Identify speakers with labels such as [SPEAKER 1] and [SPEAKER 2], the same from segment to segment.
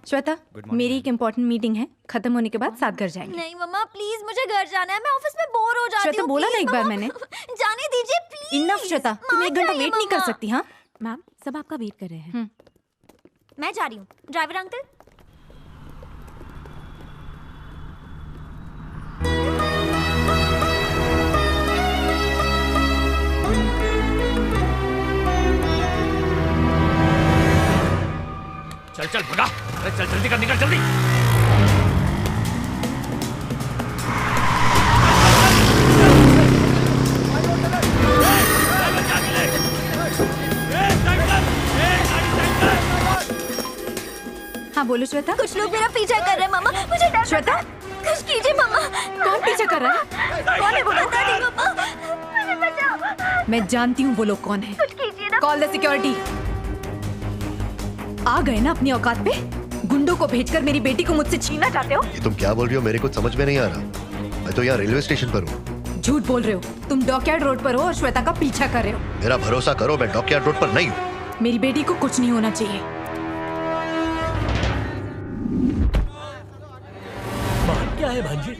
[SPEAKER 1] श्वेता, मेरी एक important meeting है, खत्म होने के बाद साथ घर जाएंगे।
[SPEAKER 2] नहीं मम्मा प्लीज, मुझे घर जाना है, मैं ऑफिस में बोर हो जाती हूँ।
[SPEAKER 1] श्वेता, बोला ना एक बार मैंने।
[SPEAKER 2] जाने दीजिए प्लीज।
[SPEAKER 1] इनफ श्वेता, तुम 1 घंटा वेट नहीं कर सकती? हाँ
[SPEAKER 3] मैम, सब आपका वेट कर रहे हैं।
[SPEAKER 2] मैं जा रही हूँ। Driver uncle.
[SPEAKER 4] चल चल भगा, अरे चल जल्दी कर, निकल जल्दी।
[SPEAKER 1] हाँ बोलो श्वेता।
[SPEAKER 2] कुछ लोग मेरा पीछा कर रहे हैं मम्मा, मुझे डर।
[SPEAKER 1] श्वेता,
[SPEAKER 2] कुछ कीजिए मम्मा।
[SPEAKER 1] कौन पीछा कर रहा है?
[SPEAKER 2] कौन है वो? पता नहीं मम्मा, मुझे बचाओ।
[SPEAKER 1] मैं जानती हूँ वो लोग कौन है।
[SPEAKER 2] कुछ कीजिए ना।
[SPEAKER 1] Call the security. आ गए ना अपनी औकात पे? गुंडों को भेजकर मेरी बेटी को मुझसे छीनना चाहते हो?
[SPEAKER 5] ये तुम क्या बोल रही हो? मेरे कुछ समझ में नहीं आ रहा। मैं तो यहाँ रेलवे स्टेशन पर हूँ।
[SPEAKER 1] झूठ बोल रहे हो। तुम डॉकयार्ड रोड पर हो और श्वेता का पीछा कर रहे हो।
[SPEAKER 5] मेरा भरोसा करो, मैं डॉकयार्ड रोड पर नहीं हूँ।
[SPEAKER 1] मेरी बेटी को कुछ नहीं होना चाहिए।
[SPEAKER 4] बात क्या है भांजी?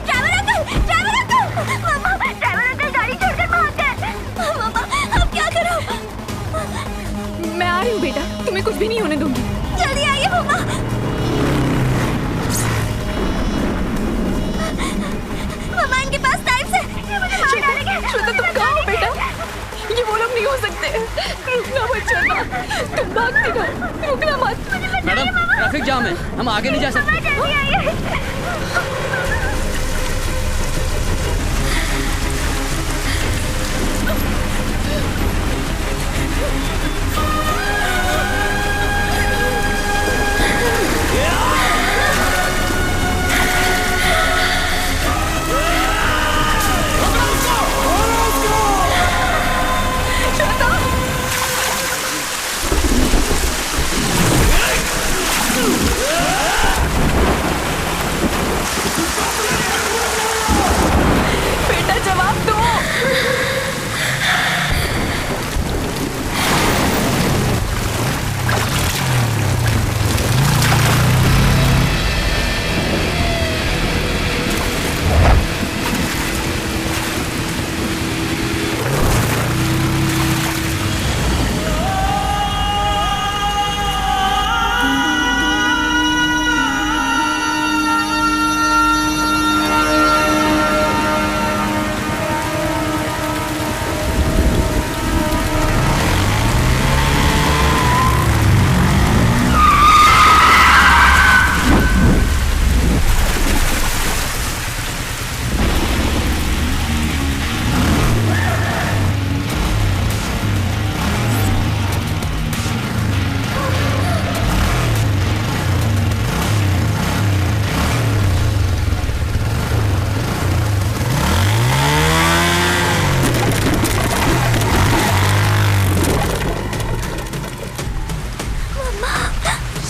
[SPEAKER 2] ड्राइवर अंकल, मम्मा, ड्राइवर अंकल गाड़ी छोड़कर भाग गए। मम्मा अब क्या करूं?
[SPEAKER 1] मैं आ रही हूँ बेटा, तुम्हें कुछ भी नहीं होने दूंगी।
[SPEAKER 2] जल्दी आइए मम्मा। मम्मा इनके पास टाइम से, ये मुझे मार डालेंगे।
[SPEAKER 1] श्वेता तुम कहाँ हो बेटा? ये वो लोग नहीं हो सकते। रुकना मत श्वेता, तुम भागती रहो, रुकना मत।
[SPEAKER 6] मैडम, ट्रैफिक जाम है, हम आगे नहीं जा सकते।
[SPEAKER 2] जल्दी आइए।
[SPEAKER 1] बेटा जवाब दो।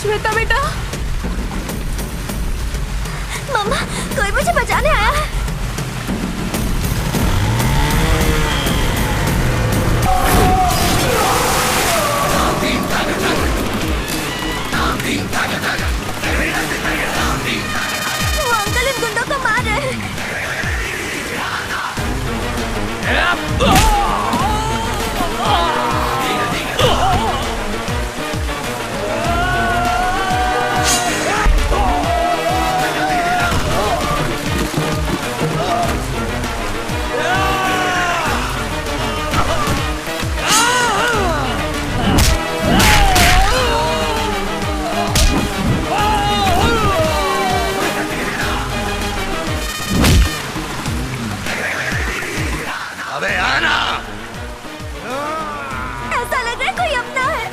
[SPEAKER 1] श्वेता बेटा।
[SPEAKER 2] मम्मा कोई मुझे बचाने आया है। वो अंकल इन गुंडों को मार रहे हैं।
[SPEAKER 5] अबे आना।
[SPEAKER 2] ऐसा लग रहा है कोई अपना है।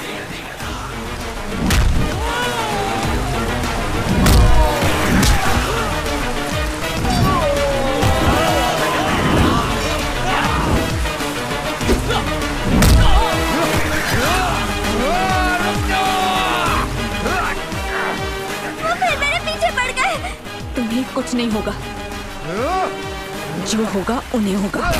[SPEAKER 2] वो फिर मेरे पीछे पड़ गए।
[SPEAKER 1] तुम्हें कुछ नहीं होगा, जो होगा उन्हें होगा।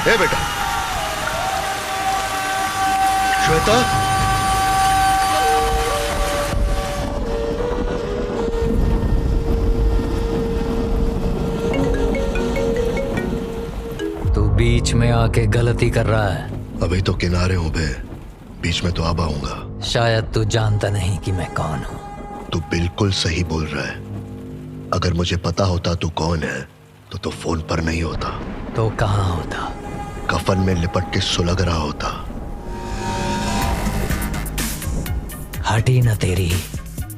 [SPEAKER 5] ए बेटा, श्वेता,
[SPEAKER 7] तू बीच में आके गलती कर रहा है।
[SPEAKER 5] अभी तो किनारे हूं बे, बीच में तो अब आऊंगा।
[SPEAKER 7] शायद तू जानता नहीं कि मैं कौन हूँ।
[SPEAKER 5] तू बिल्कुल सही बोल रहा है। अगर मुझे पता होता तू कौन है तो फोन पर नहीं होता।
[SPEAKER 7] तो कहाँ होता?
[SPEAKER 5] कफन में लिपट के सुलग रहा होता।
[SPEAKER 7] हटी न तेरी।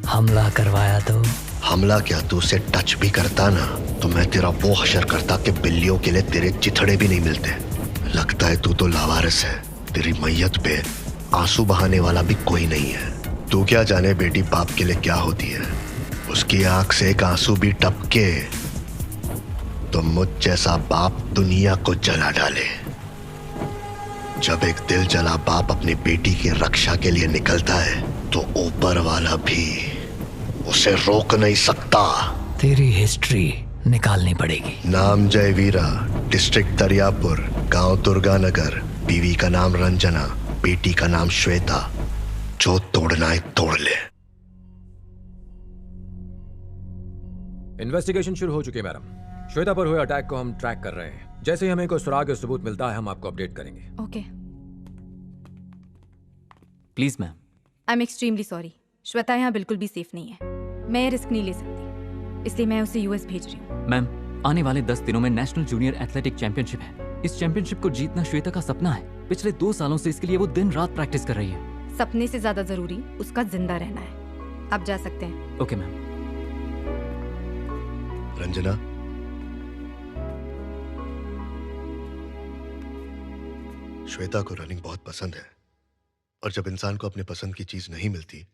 [SPEAKER 7] हमला करवाया तो?
[SPEAKER 5] हमला क्या, तू उसे टच भी करता ना तो मैं तेरा वो हशर करता कि बिल्लियों के लिए तेरे चिथड़े भी नहीं मिलते। लगता है तू तो लावारिस है। तेरी मैयत पे आंसू बहाने वाला भी कोई नहीं है। तू क्या जाने बेटी बाप के लिए क्या होती है। उसकी आंख से एक आंसू भी टपके तो मुझ जैसा बाप दुनिया को जला डाले। जब एक दिल जला बाप अपनी बेटी की रक्षा के लिए निकलता है तो ऊपर वाला भी उसे रोक नहीं सकता।
[SPEAKER 7] तेरी हिस्ट्री निकालनी पड़ेगी।
[SPEAKER 5] नाम जय वीरा, डिस्ट्रिक्ट दरियापुर, गांव दुर्गानगर, बीवी का नाम रंजना, बेटी का नाम श्वेता। जो तोड़ना है तोड़ ले।
[SPEAKER 8] इन्वेस्टिगेशन शुरू हो चुकी है मैडम। श्वेता पर हुए अटैक को हम ट्रैक कर रहे हैं। जैसे ही हमें कोई सुराग या सबूत मिलता है हम आपको अपडेट करेंगे।
[SPEAKER 1] Okay.
[SPEAKER 9] Please ma'am.
[SPEAKER 1] I am extremely sorry. Shweta यहाँ बिल्कुल भी सेफ नहीं है। मैं रिस्क नहीं ले सकती, इसलिए मैं उसे यूएस भेज रही हूँ।
[SPEAKER 9] मैम, आने वाले 10 दिनों में नेशनल जूनियर एथलेटिक चैंपियनशिप है। इस चैंपियनशिप को जीतना श्वेता का सपना है। पिछले 2 सालों से इसके लिए वो दिन रात प्रैक्टिस कर रही है।
[SPEAKER 1] सपने से ज्यादा जरूरी उसका जिंदा रहना है। आप जा सकते हैं।
[SPEAKER 9] Okay ma'am.
[SPEAKER 5] रंजना, श्वेता को रनिंग बहुत पसंद है और जब इंसान को अपने पसंद की चीज नहीं मिलती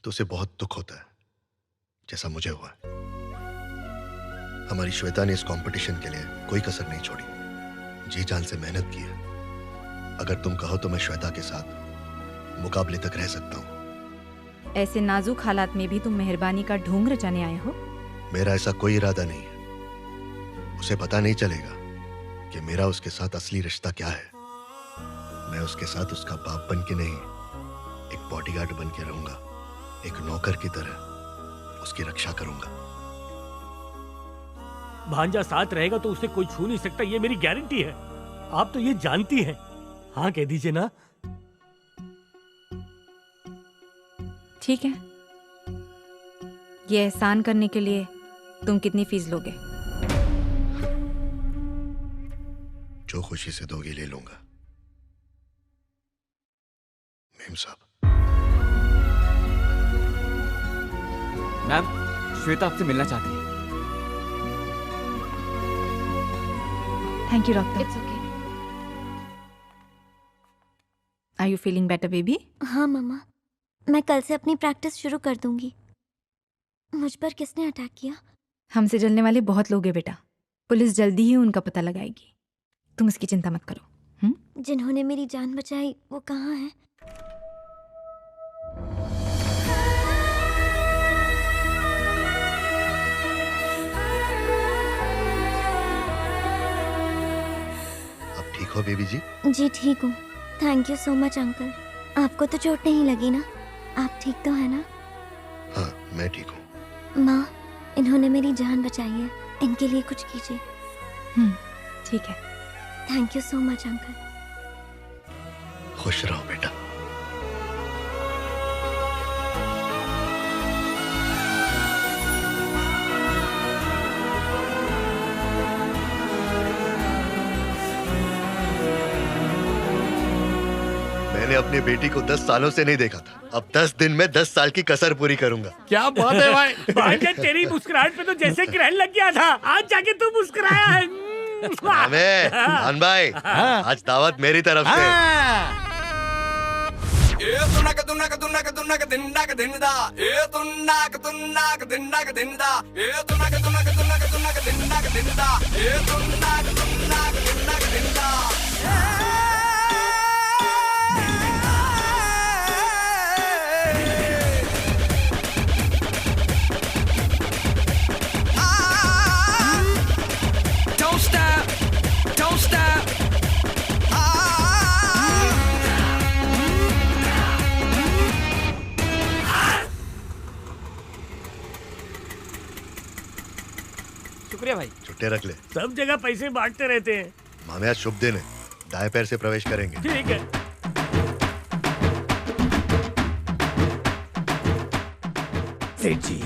[SPEAKER 5] तो उसे बहुत दुख होता है, जैसा मुझे हुआ। हमारी श्वेता ने इस कंपटीशन के लिए कोई कसर नहीं छोड़ी, जी जान से मेहनत की है। अगर तुम कहो तो मैं श्वेता के साथ मुकाबले तक रह सकता हूँ।
[SPEAKER 1] ऐसे नाजुक हालात में भी तुम मेहरबानी का ढोंग रचाने आए हो?
[SPEAKER 5] मेरा ऐसा कोई इरादा नहीं है। उसे पता नहीं चलेगा कि मेरा उसके साथ असली रिश्ता क्या है। मैं उसके साथ उसका बाप बन के नहीं, एक बॉडीगार्ड बन के रहूंगा। एक नौकर की तरह उसकी रक्षा करूंगा।
[SPEAKER 4] भांजा साथ रहेगा तो उसे कोई छू नहीं सकता, ये मेरी गारंटी है। आप तो ये जानती हैं। हाँ कह दीजिए ना।
[SPEAKER 1] ठीक है। ये एहसान करने के लिए तुम कितनी फीस लोगे?
[SPEAKER 5] जो खुशी से दोगे ले लूंगा। मेम साहब।
[SPEAKER 9] मैम, श्वेता आपसे मिलना चाहती है।
[SPEAKER 1] Thank you doctor. It's okay. Are you feeling better baby?
[SPEAKER 2] हाँ मम्मा, मैं कल से अपनी प्रैक्टिस शुरू कर दूंगी। मुझ पर किसने अटैक किया?
[SPEAKER 1] हमसे जलने वाले बहुत लोग हैं बेटा। पुलिस जल्दी ही उनका पता लगाएगी। तुम इसकी चिंता मत करो।
[SPEAKER 2] जिन्होंने मेरी जान बचाई वो कहाँ है?
[SPEAKER 5] अब ठीक हो बेबी जी?
[SPEAKER 2] जी ठीक हूँ। Thank you so much uncle. आपको तो चोट नहीं लगी ना? आप ठीक तो है ना?
[SPEAKER 5] हाँ मैं ठीक हूँ।
[SPEAKER 2] माँ, इन्होंने मेरी जान बचाई है, इनके लिए कुछ कीजिए।
[SPEAKER 1] ठीक है।
[SPEAKER 2] Thank you so much uncle.
[SPEAKER 5] खुश रहो बेटा। मैंने अपनी बेटी को 10 सालों से नहीं देखा था। अब 10 दिन में 10 साल की कसर पूरी करूंगा।
[SPEAKER 4] क्या बात है भाई। भांजा तेरी मुस्कुराहट पे तो जैसे ग्रहण लग गया था, आज जाके तू मुस्कुराया है।
[SPEAKER 5] खान भाई, आज दावत मेरी तरफ से।
[SPEAKER 10] ये तुन्नाक तुन्नाक तुन्नाक तुन्नाक दिन्नाक दिन्दा, ये तुन्नाक तुन्नाक दिन्नाक दिन्दा, ये तुन्नाक तुन्नाक तुन्नाक तुन्नाक दिन्नाक दिन्दा, ये तुन्नाक तुन्नाक दिन्नाक दिन्दा। Don't stop,
[SPEAKER 5] छुट्टे रख ले।
[SPEAKER 4] सब जगह पैसे बांटते रहते हैं।
[SPEAKER 5] मामे आज शुभ दिन है, दाएं पैर से प्रवेश करेंगे।
[SPEAKER 4] ठीक है।
[SPEAKER 11] सेठ जी,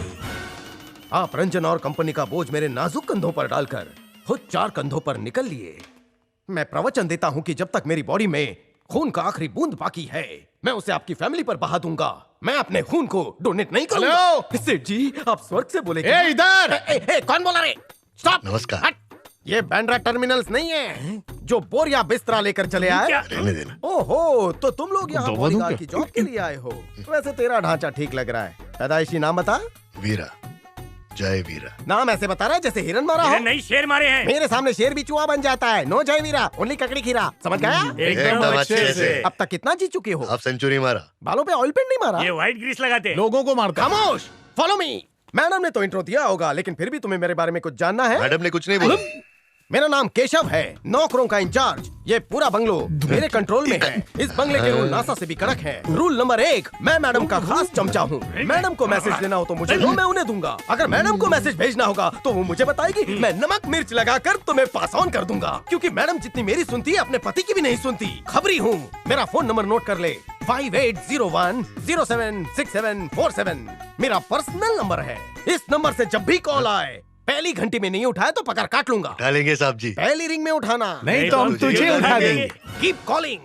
[SPEAKER 11] आप रंजन और कंपनी का बोझ मेरे नाजुक कंधों पर डालकर खुद 4 कंधों पर निकल लिए। मैं प्रवचन देता हूं कि जब तक मेरी बॉडी में खून का आखिरी बूंद बाकी है, मैं उसे आपकी फैमिली पर बहा दूंगा। मैं अपने खून को डोनेट नहीं करूंगा।
[SPEAKER 12] हेलो
[SPEAKER 11] सेठ जी, आप स्वर्ग से बोले।
[SPEAKER 12] इधर
[SPEAKER 11] कौन बोला रे? स्टॉप।
[SPEAKER 5] नमस्कार।
[SPEAKER 11] ये बैंड्रा टर्मिनल्स नहीं है जो बोरिया बिस्तरा लेकर चले आए।
[SPEAKER 5] रहने देना।
[SPEAKER 11] ओहो, तो तुम लोग यहाँ बॉडीगार्ड की जॉब के लिए आए हो। वैसे तेरा ढांचा ठीक लग रहा है। पैदाइशी नाम बता।
[SPEAKER 5] वीरा, जय वीरा।
[SPEAKER 11] नाम ऐसे बता रहा है जैसे हिरन मारा हो।
[SPEAKER 4] नहीं, शेर मारे हैं।
[SPEAKER 11] मेरे सामने शेर भी चूहा बन जाता है। नो जय वीरा, ओनली ककड़ी खीरा। समझ गया?
[SPEAKER 5] एकदम अच्छे से।
[SPEAKER 11] अब तक कितना जीत चुके हो?
[SPEAKER 5] आप सेंचुरी मारा।
[SPEAKER 11] बालों पे ऑयल पेंट नहीं मारा?
[SPEAKER 4] ये व्हाइट ग्रीस लगाते हैं।
[SPEAKER 12] लोगों को मारता।
[SPEAKER 11] खामोश, फॉलो मी। मैडम ने तो इंट्रो दिया होगा, लेकिन फिर भी तुम्हें मेरे बारे में कुछ जानना है?
[SPEAKER 5] मैडम ने कुछ नहीं बोला।
[SPEAKER 11] मेरा नाम केशव है, नौकरों का इंचार्ज। ये पूरा बंगलो मेरे कंट्रोल में है। इस बंगले के रूल नासा से भी कड़क हैं। रूल नंबर 1, मैं मैडम का खास चमचा हूँ। मैडम को मैसेज देना हो तो मुझे दो, मैं उन्हें दूंगा। अगर मैडम को मैसेज भेजना होगा तो वो मुझे बताएगी, मैं नमक मिर्च लगाकर तुम्हें पास ऑन कर दूंगा। क्योंकि मैडम जितनी मेरी सुनती है, अपने पति की भी नहीं सुनती। खबरी हूँ। मेरा फोन नंबर नोट कर ले, 5801076747। मेरा पर्सनल नंबर है। इस नंबर से जब भी कॉल आए, पहली घंटी में नहीं उठाया तो पकड़ काट लूंगा।
[SPEAKER 5] उठा लेंगे साहब जी।
[SPEAKER 11] पहली रिंग में उठाना,
[SPEAKER 12] नहीं तो हम तुझे उठा देंगे।
[SPEAKER 11] Keep calling.